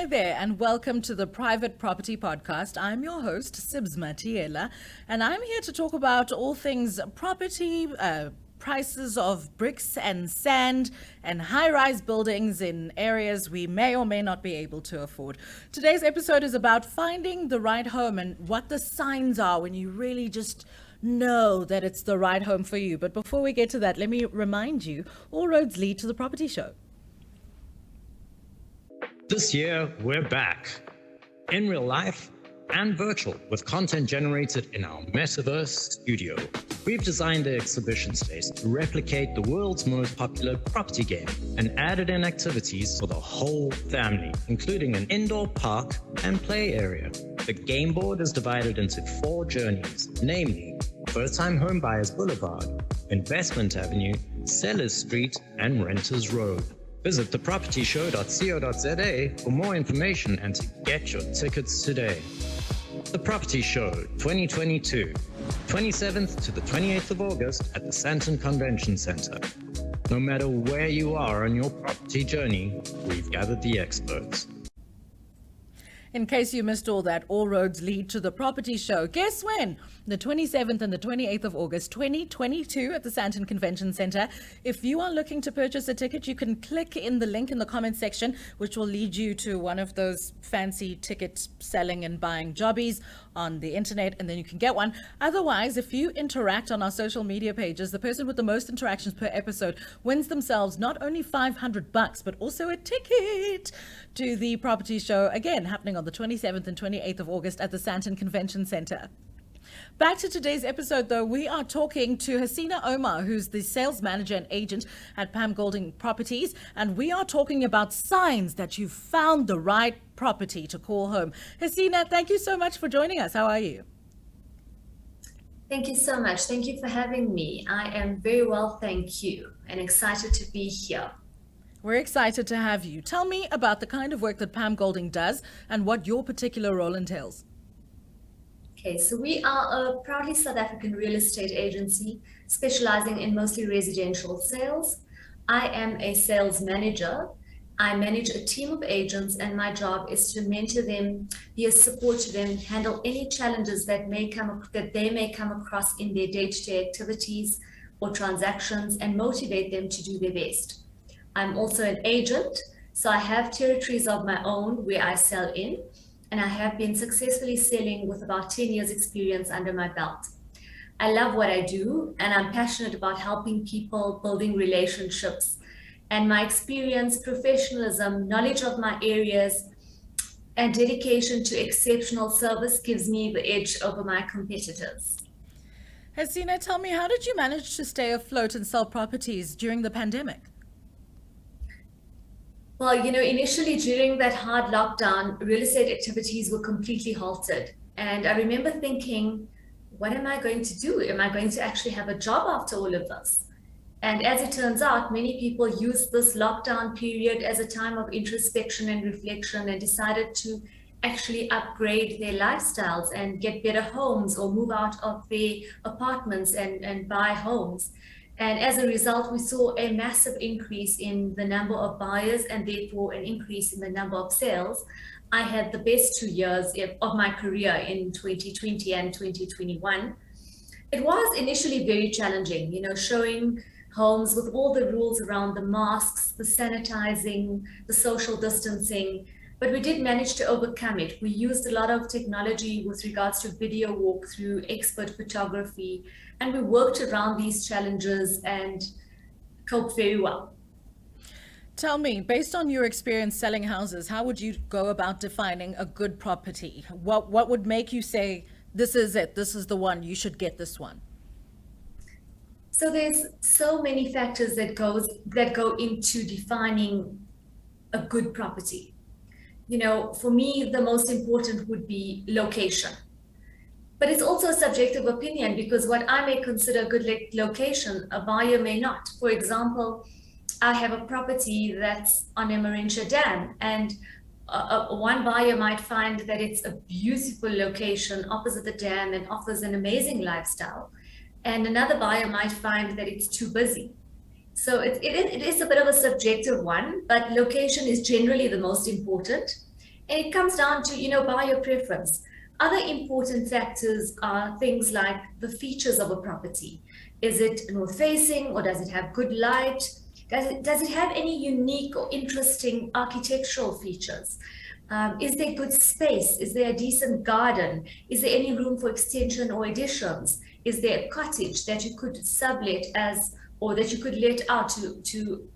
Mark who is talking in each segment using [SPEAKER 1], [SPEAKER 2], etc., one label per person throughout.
[SPEAKER 1] Hi there, and welcome to the Private Property Podcast. I'm your host, Sibs Matiela, and I'm here to talk about all things property, prices of bricks and sand, and high-rise buildings in areas we may or may not be able to afford. Today's episode is about finding the right home and what the signs are when you really just know that it's the right home for you. But before we get to that, let me remind you, all roads lead to the property show.
[SPEAKER 2] This year, we're back in real life and virtual with content generated in our metaverse studio. We've designed the exhibition space to replicate the world's most popular property game and added in activities for the whole family, including an indoor park and play area. The game board is divided into 4 journeys, namely First-Time Homebuyers Boulevard, Investment Avenue, Sellers Street, and Renters Road. Visit thepropertyshow.co.za for more information and to get your tickets today. The Property Show 2022, 27th to the 28th of August at the Sandton Convention Center. No matter where you are on your property journey, we've gathered the experts.
[SPEAKER 1] In case you missed all that, all roads lead to the property show. Guess when? The 27th and the 28th of August, 2022 at the Sandton Convention Center. If you are looking to purchase a ticket, you can click in the link in the comment section, which will lead you to one of those fancy ticket selling and buying jobbies on the internet, and then you can get one. Otherwise, if you interact on our social media pages, the person with the most interactions per episode wins themselves not only $500, but also a ticket to the property show, again, happening on the 27th and 28th of August at the Sandton Convention Center. Back to today's episode, though, we are talking to Haseena Omar, who's the sales manager and agent at Pam Golding Properties, and we are talking about signs that you've found the right property to call home. Haseena, thank you so much for joining us. How are you?
[SPEAKER 3] Thank you so much. Thank you for having me. I am very well, thank you, and excited to be here.
[SPEAKER 1] We're excited to have you. Tell me about the kind of work that Pam Golding does and what your particular role entails.
[SPEAKER 3] Okay, so we are a proudly South African real estate agency specializing in mostly residential sales. I am a sales manager. I manage a team of agents, and my job is to mentor them, be a support to them, handle any challenges that they may come across in their day-to-day activities or transactions, and motivate them to do their best. I'm also an agent, so I have territories of my own where I sell in, and I have been successfully selling with about 10 years experience under my belt. I love what I do, and I'm passionate about helping people, building relationships, and my experience, professionalism, knowledge of my areas, and dedication to exceptional service gives me the edge over my competitors.
[SPEAKER 1] Haseena, tell me, how did you manage to stay afloat and sell properties during the pandemic?
[SPEAKER 3] Well, initially during that hard lockdown, real estate activities were completely halted. And I remember thinking, what am I going to do? Am I going to actually have a job after all of this? And as it turns out, many people used this lockdown period as a time of introspection and reflection and decided to actually upgrade their lifestyles and get better homes or move out of their apartments and buy homes. And as a result, we saw a massive increase in the number of buyers and therefore an increase in the number of sales. I had the best 2 years of my career in 2020 and 2021. It was initially very challenging, showing homes with all the rules around the masks, the sanitizing, the social distancing, but we did manage to overcome it. We used a lot of technology with regards to video walkthrough, expert photography, and we worked around these challenges and coped very well.
[SPEAKER 1] Tell me, based on your experience selling houses, how would you go about defining a good property? What would make you say, this is it, this is the one, you should get this one?
[SPEAKER 3] So there's so many factors that go into defining a good property. For me, the most important would be location. But it's also a subjective opinion, because what I may consider a good location, a buyer may not. For example, I have a property that's on a Marincha Dam, and one buyer might find that it's a beautiful location opposite the dam and offers an amazing lifestyle. And another buyer might find that it's too busy. So it is a bit of a subjective one, but location is generally the most important. And it comes down to, buyer preference. Other important factors are things like the features of a property. Is it north facing, or does it have good light? Does it have any unique or interesting architectural features? Is there good space? Is there a decent garden? Is there any room for extension or additions? Is there a cottage that you could sublet as, or that you could let out to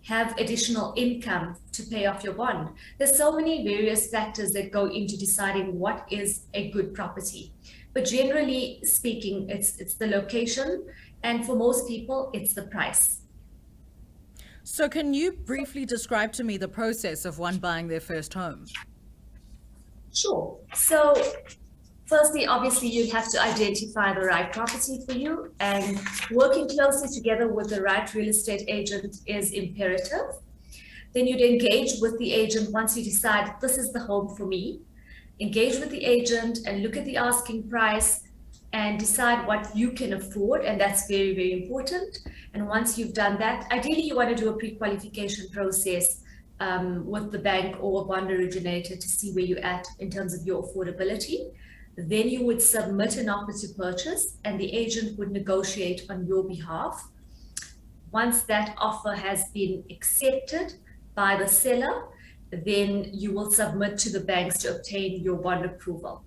[SPEAKER 3] have additional income to pay off your bond? There's so many various factors that go into deciding what is a good property. But generally speaking, it's the location, and for most people, it's the price.
[SPEAKER 1] So can you briefly describe to me the process of one buying their first home?
[SPEAKER 3] Sure. So firstly, obviously, you have to identify the right property for you, and working closely together with the right real estate agent is imperative. Then you'd engage with the agent once you decide this is the home for me. Engage with the agent and look at the asking price and decide what you can afford, and that's very, very important. And once you've done that, ideally you want to do a pre-qualification process with the bank or a bond originator to see where you're at in terms of your affordability. Then you would submit an offer to purchase, and the agent would negotiate on your behalf. Once that offer has been accepted by the seller, then you will submit to the banks to obtain your bond approval.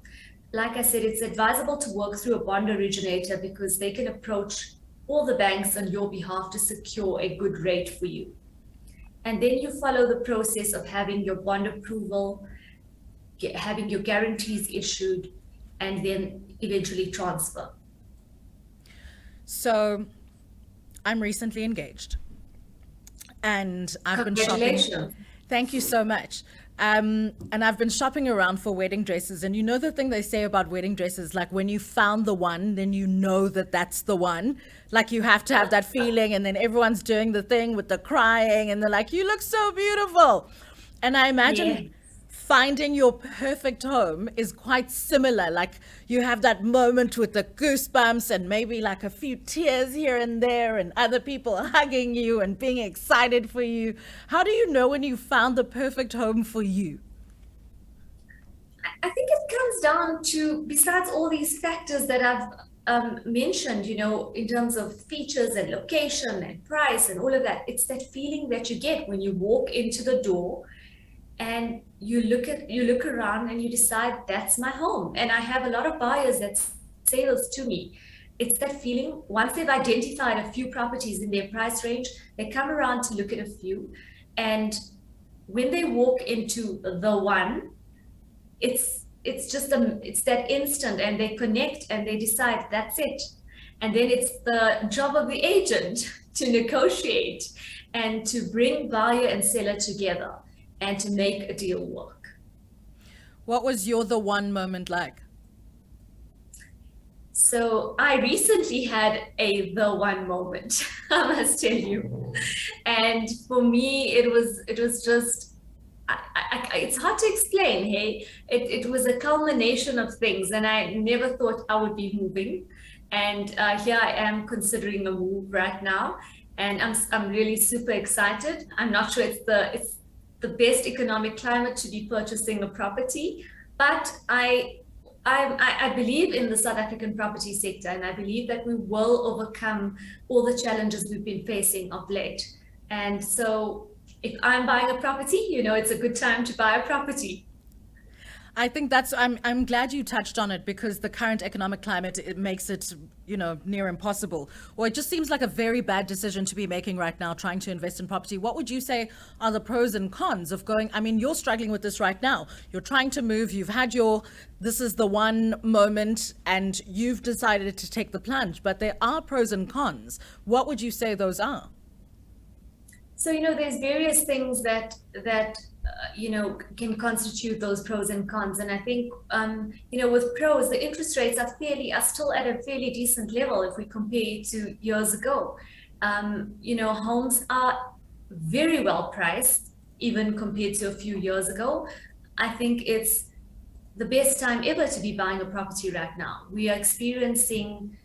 [SPEAKER 3] Like I said, it's advisable to work through a bond originator because they can approach all the banks on your behalf to secure a good rate for you. And then you follow the process of having your bond approval, having your guarantees issued, and then eventually transfer.
[SPEAKER 1] So I'm recently engaged, and I've been shopping.
[SPEAKER 3] Congratulations.
[SPEAKER 1] Thank you so much. And I've been shopping around for wedding dresses, and you know the thing they say about wedding dresses, like when you found the one, then you know that that's the one. Like you have to have that feeling, and then everyone's doing the thing with the crying, and they're like, you look so beautiful. And I imagine
[SPEAKER 3] Yeah.
[SPEAKER 1] finding your perfect home is quite similar. Like you have that moment with the goosebumps and maybe like a few tears here and there, and other people hugging you and being excited for you. How do you know when you found the perfect home for you?
[SPEAKER 3] I think it comes down to, besides all these factors that I've mentioned, in terms of features and location and price and all of that, it's that feeling that you get when you walk into the door and you look around and you decide that's my home. And I have a lot of buyers that say this to me. It's that feeling once they've identified a few properties in their price range, they come around to look at a few, and when they walk into the one, it's that instant, and they connect and they decide that's it. And then it's the job of the agent to negotiate and to bring buyer and seller together and to make a deal work.
[SPEAKER 1] What was your the one moment like?
[SPEAKER 3] So I recently had the one moment, I must tell you. And for me, it was just, it's hard to explain. Hey, it was a culmination of things, and I never thought I would be moving. And here I am considering a move right now, and I'm really super excited. I'm not sure it's the best economic climate to be purchasing a property, but I believe in the South African property sector, and I believe that we will overcome all the challenges we've been facing of late. And so if I'm buying a property, it's a good time to buy a property.
[SPEAKER 1] I think I'm glad you touched on it, because the current economic climate, it makes it, near impossible, or it just seems like a very bad decision to be making right now, trying to invest in property. What would you say are the pros and cons of going? I mean, you're struggling with this right now. You're trying to move. You've had this is the one moment, and you've decided to take the plunge, but there are pros and cons. What would you say those are?
[SPEAKER 3] So, there's various things that can constitute those pros and cons. And I think, with pros, the interest rates are still at a fairly decent level if we compare to years ago. Homes are very well priced, even compared to a few years ago. I think it's the best time ever to be buying a property right now. We are experiencing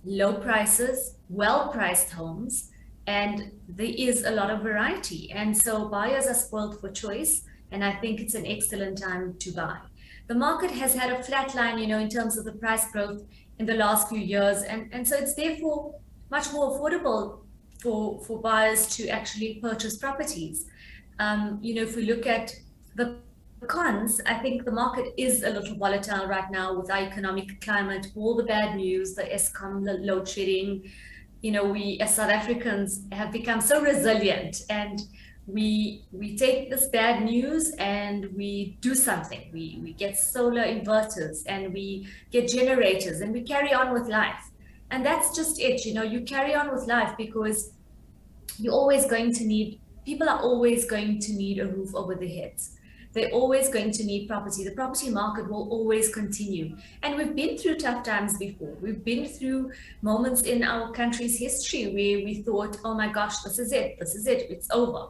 [SPEAKER 3] low prices, well-priced homes, and there is a lot of variety. And so buyers are spoiled for choice, And I think it's an excellent time to buy. The market has had a flat line, in terms of the price growth in the last few years. And so it's therefore much more affordable for buyers to actually purchase properties. If we look at the cons, I think the market is a little volatile right now with our economic climate, all the bad news, the Eskom, the load shedding. We as South Africans have become so resilient, and we take this bad news and we do something. We get solar inverters and we get generators and we carry on with life. And that's just it. You carry on with life because people are always going to need a roof over their heads. They're always going to need property. The property market will always continue. And we've been through tough times before. We've been through moments in our country's history where we thought, oh my gosh, this is it, it's over.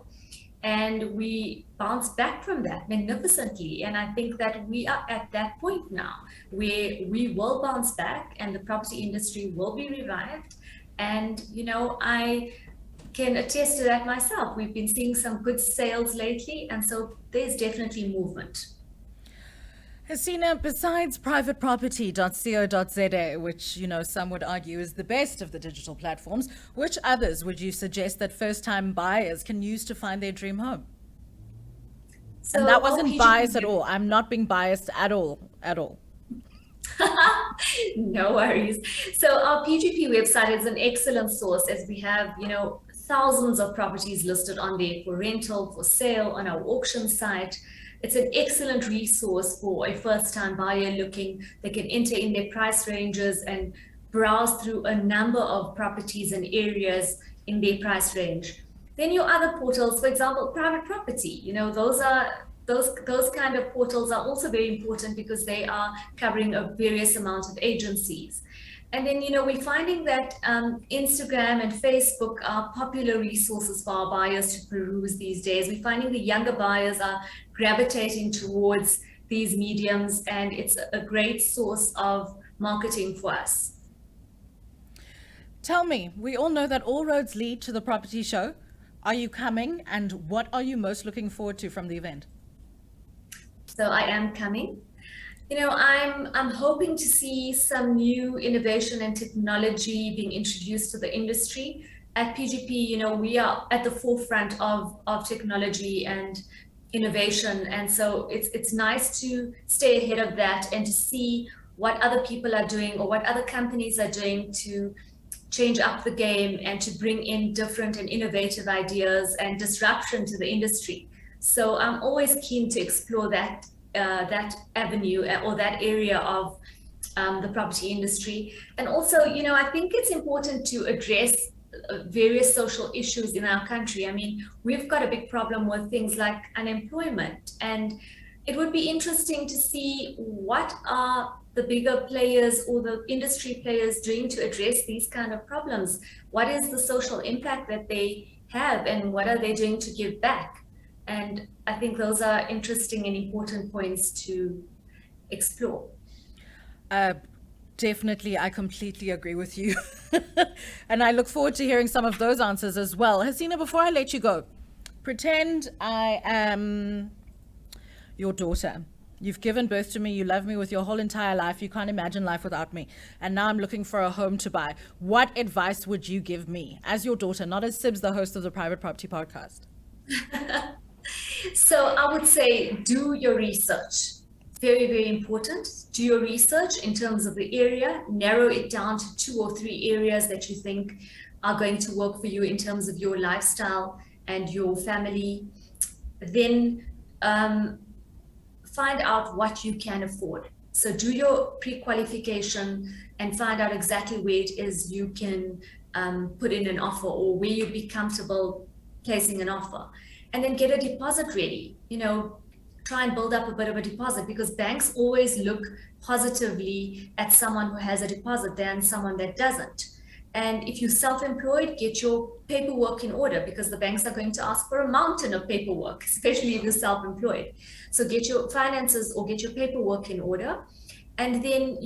[SPEAKER 3] And we bounced back from that magnificently. And I think that we are at that point now where we will bounce back and the property industry will be revived. And, I can attest to that myself. We've been seeing some good sales lately, and so there's definitely movement.
[SPEAKER 1] Hasina, besides privateproperty.co.za, which, some would argue is the best of the digital platforms, which others would you suggest that first-time buyers can use to find their dream home? So and that wasn't biased at all. I'm not being biased at all.
[SPEAKER 3] No worries. So our PGP website is an excellent source, as we have, thousands of properties listed on there for rental, for sale on our auction site. It's an excellent resource for a first-time buyer looking. They can enter in their price ranges and browse through a number of properties and areas in their price range. Then your other portals, for example, private property, those kind of portals are also very important because they are covering a various amount of agencies. And then, we're finding that Instagram and Facebook are popular resources for our buyers to peruse these days. We're finding the younger buyers are gravitating towards these mediums, and it's a great source of marketing for us.
[SPEAKER 1] Tell me, we all know that all roads lead to the property show. Are you coming, and what are you most looking forward to from the event?
[SPEAKER 3] So I am coming. I'm hoping to see some new innovation and technology being introduced to the industry. At PGP, we are at the forefront of technology and innovation. And so it's nice to stay ahead of that and to see what other people are doing or what other companies are doing to change up the game and to bring in different and innovative ideas and disruption to the industry. So I'm always keen to explore that avenue or that area of the property industry. And also, I think it's important to address various social issues in our country. I mean, we've got a big problem with things like unemployment, and it would be interesting to see what are the bigger players or the industry players doing to address these kind of problems. What is the social impact that they have, and what are they doing to give back? And I think those are interesting and important points to explore.
[SPEAKER 1] Definitely, I completely agree with you. And I look forward to hearing some of those answers as well. Hasina, before I let you go, pretend I am your daughter. You've given birth to me. You love me with your whole entire life. You can't imagine life without me. And now I'm looking for a home to buy. What advice would you give me as your daughter, not as Sibs, the host of the Private Property Podcast?
[SPEAKER 3] So I would say do your research. Very, very important. Do your research in terms of the area. Narrow it down to 2 or 3 areas that you think are going to work for you in terms of your lifestyle and your family. Then find out what you can afford. So do your pre-qualification and find out exactly where it is you can put in an offer or where you'd be comfortable placing an offer. And then get a deposit ready. Try and build up a bit of a deposit, because banks always look positively at someone who has a deposit than someone that doesn't. And if you're self-employed, get your paperwork in order, because the banks are going to ask for a mountain of paperwork, especially if you're self-employed. So get your finances or get your paperwork in order. And then,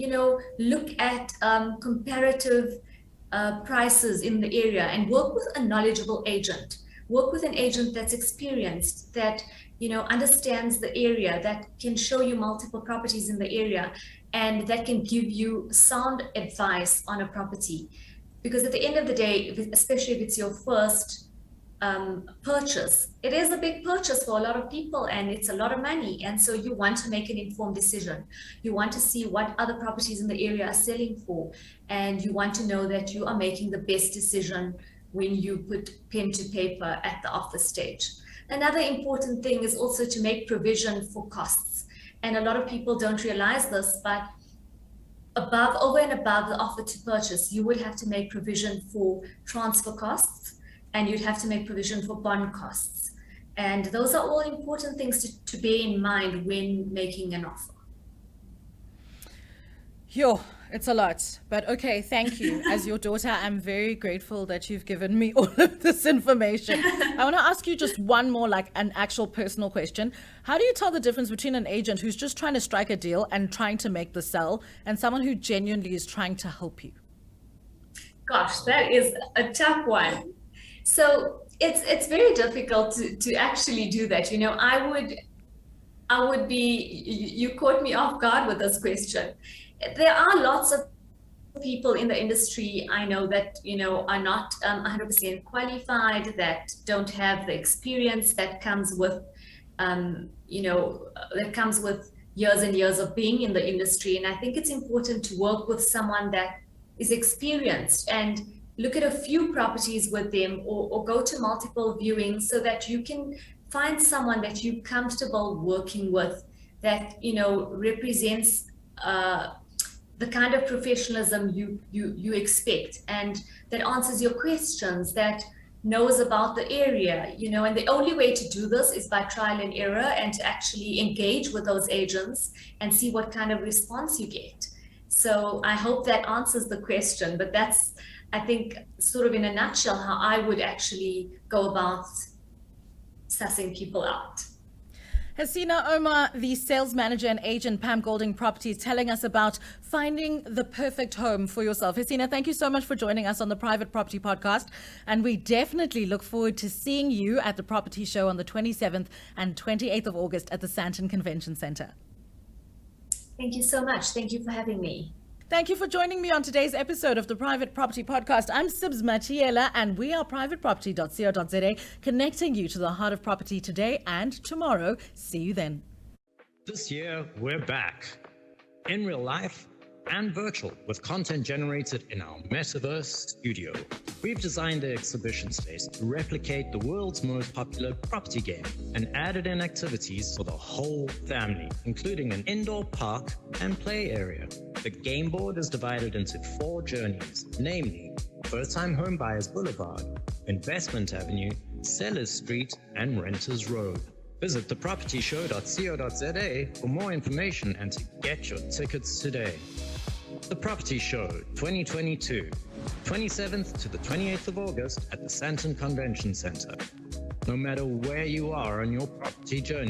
[SPEAKER 3] look at comparative prices in the area and work with a knowledgeable agent. work with an agent that's experienced, that understands the area, that can show you multiple properties in the area, and that can give you sound advice on a property. Because at the end of the day, especially if it's your first purchase, it is a big purchase for a lot of people, and it's a lot of money. And so you want to make an informed decision. You want to see what other properties in the area are selling for, and you want to know that you are making the best decision when you put pen to paper at the offer stage. Another important thing is also to make provision for costs. And a lot of people don't realize this, but over and above the offer to purchase, you would have to make provision for transfer costs, and you'd have to make provision for bond costs. And those are all important things to bear in mind when making an offer.
[SPEAKER 1] Yo, it's a lot, but okay, thank you. As your daughter, I'm very grateful that you've given me all of this information. I want to ask you just one more, like an actual personal question. How do you tell the difference between an agent who's just trying to strike a deal and trying to make the sell, and someone who genuinely is trying to help you?
[SPEAKER 3] Gosh, that is a tough one. So it's very difficult to actually do that. I would be, you caught me off guard with this question. There are lots of people in the industry I know that, are not 100% qualified, that don't have the experience that comes with, years and years of being in the industry. And I think it's important to work with someone that is experienced and look at a few properties with them, or go to multiple viewings, so that you can find someone that you're comfortable working with, that represents the kind of professionalism you expect, and that answers your questions, that knows about the area. And the only way to do this is by trial and error, and to actually engage with those agents and see what kind of response you get. So I hope that answers the question, but that's, I think, sort of in a nutshell, how I would actually go about sussing people out.
[SPEAKER 1] Haseena Omar, the sales manager and agent, Pam Golding Properties, telling us about finding the perfect home for yourself. Haseena, thank you so much for joining us on the Private Property Podcast. And we definitely look forward to seeing you at the Property Show on the 27th and 28th of August at the Sandton Convention Centre.
[SPEAKER 3] Thank you so much. Thank you for having me.
[SPEAKER 1] Thank you for joining me on today's episode of the Private Property Podcast. I'm Sibs Matiela, and we are privateproperty.co.za, connecting you to the heart of property today and tomorrow. See you then.
[SPEAKER 2] This year, we're back in real life and virtual, with content generated in our metaverse studio. We've designed the exhibition space to replicate the world's most popular property game, and added in activities for the whole family, including an indoor park and play area. The game board is divided into 4 journeys, namely First-Time Homebuyers Boulevard, Investment Avenue, Sellers Street, and Renters Road. Visit thepropertyshow.co.za for more information and to get your tickets today. The Property Show 2022, 27th to the 28th of August at the Sandton Convention Centre. No matter where you are on your property journey,